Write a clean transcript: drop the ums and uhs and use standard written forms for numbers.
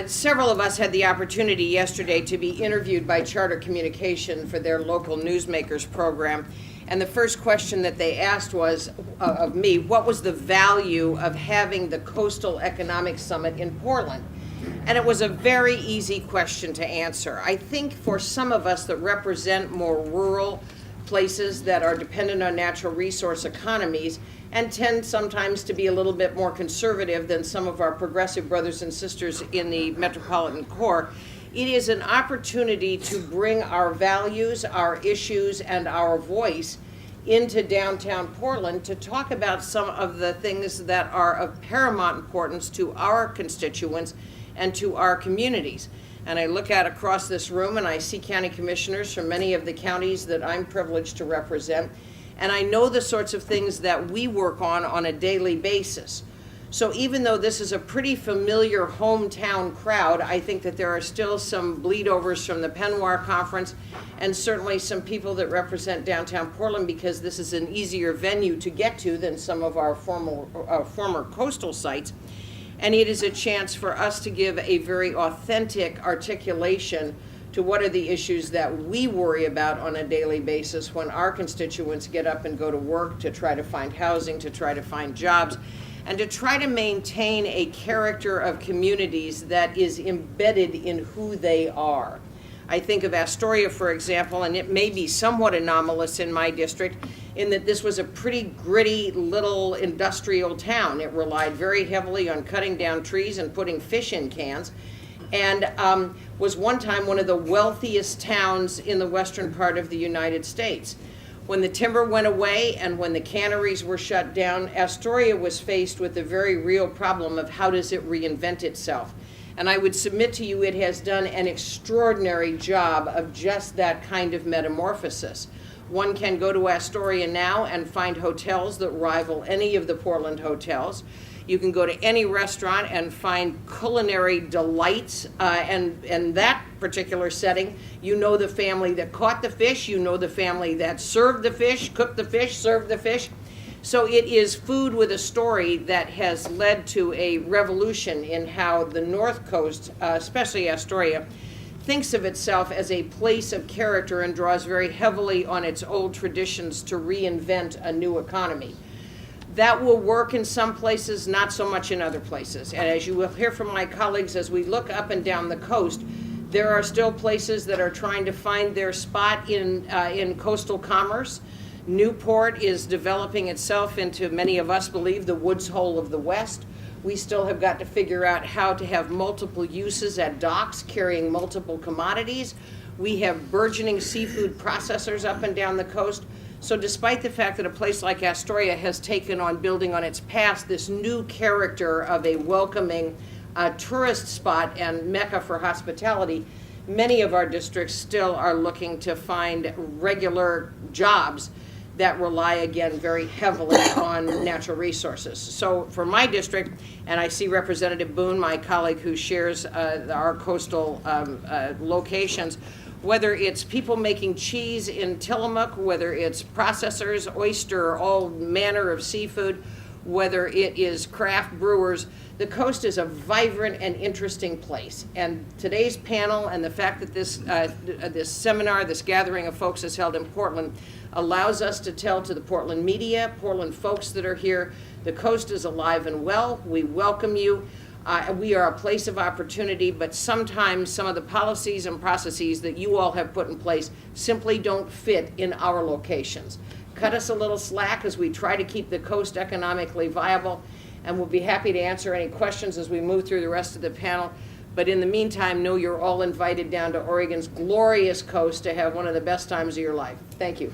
Several of us had the opportunity yesterday to be interviewed by Charter Communication for their local newsmakers program. And the first question that they asked was, of me, what was the value of having the Coastal Economic Summit in Portland? And it was a very easy question to answer. I think for some of us that represent more rural places that are dependent on natural resource economies and tend sometimes to be a little bit more conservative than some of our progressive brothers and sisters in the metropolitan core, it is an opportunity to bring our values, our issues, and our voice into downtown Portland to talk about some of the things that are of paramount importance to our constituents and to our communities. And I look out across this room and I see county commissioners from many of the counties that I'm privileged to represent, and I know the sorts of things that we work on a daily basis. So even though this is a pretty familiar hometown crowd, I think that there are still some bleedovers from the Penwar Conference and certainly some people that represent downtown Portland, because this is an easier venue to get to than some of our former coastal sites. And it is a chance for us to give a very authentic articulation to what are the issues that we worry about on a daily basis when our constituents get up and go to work to try to find housing, to try to find jobs, and to try to maintain a character of communities that is embedded in who they are. I think of Astoria, for example, and it may be somewhat anomalous in my district in that this was a pretty gritty little industrial town. It relied very heavily on cutting down trees and putting fish in cans, and was one time one of the wealthiest towns in the western part of the United States. When the timber went away and when the canneries were shut down, Astoria was faced with the very real problem of how does it reinvent itself. And I would submit to you it has done an extraordinary job of just that kind of metamorphosis. One can go to Astoria now and find hotels that rival any of the Portland hotels. You can go to any restaurant and find culinary delights, and in that particular setting, you know the family that caught the fish, you know the family that served the fish, cooked the fish, served the fish. So it is food with a story that has led to a revolution in how the North Coast, especially Astoria, thinks of itself as a place of character and draws very heavily on its old traditions to reinvent a new economy. That will work in some places, not so much in other places. And as you will hear from my colleagues, as we look up and down the coast, there are still places that are trying to find their spot in coastal commerce. Newport is developing itself into, many of us believe, the Woods Hole of the West. We still have got to figure out how to have multiple uses at docks carrying multiple commodities. We have burgeoning seafood processors up and down the coast. So despite the fact that a place like Astoria has taken on building on its past this new character of a welcoming tourist spot and mecca for hospitality, many of our districts still are looking to find regular jobs that rely, again, very heavily on natural resources. So for my district, and I see Representative Boone, my colleague who shares our coastal locations, whether it's people making cheese in Tillamook, whether it's processors, oyster, all manner of seafood, whether it is craft brewers, the coast is a vibrant and interesting place. And today's panel and the fact that this seminar, this gathering of folks is held in Portland, allows us to tell to the Portland media, Portland folks that are here, the coast is alive and well. We welcome you. We are a place of opportunity, but sometimes some of the policies and processes that you all have put in place simply don't fit in our locations. Cut us a little slack as we try to keep the coast economically viable, and we'll be happy to answer any questions as we move through the rest of the panel. But in the meantime, know you're all invited down to Oregon's glorious coast to have one of the best times of your life. Thank you.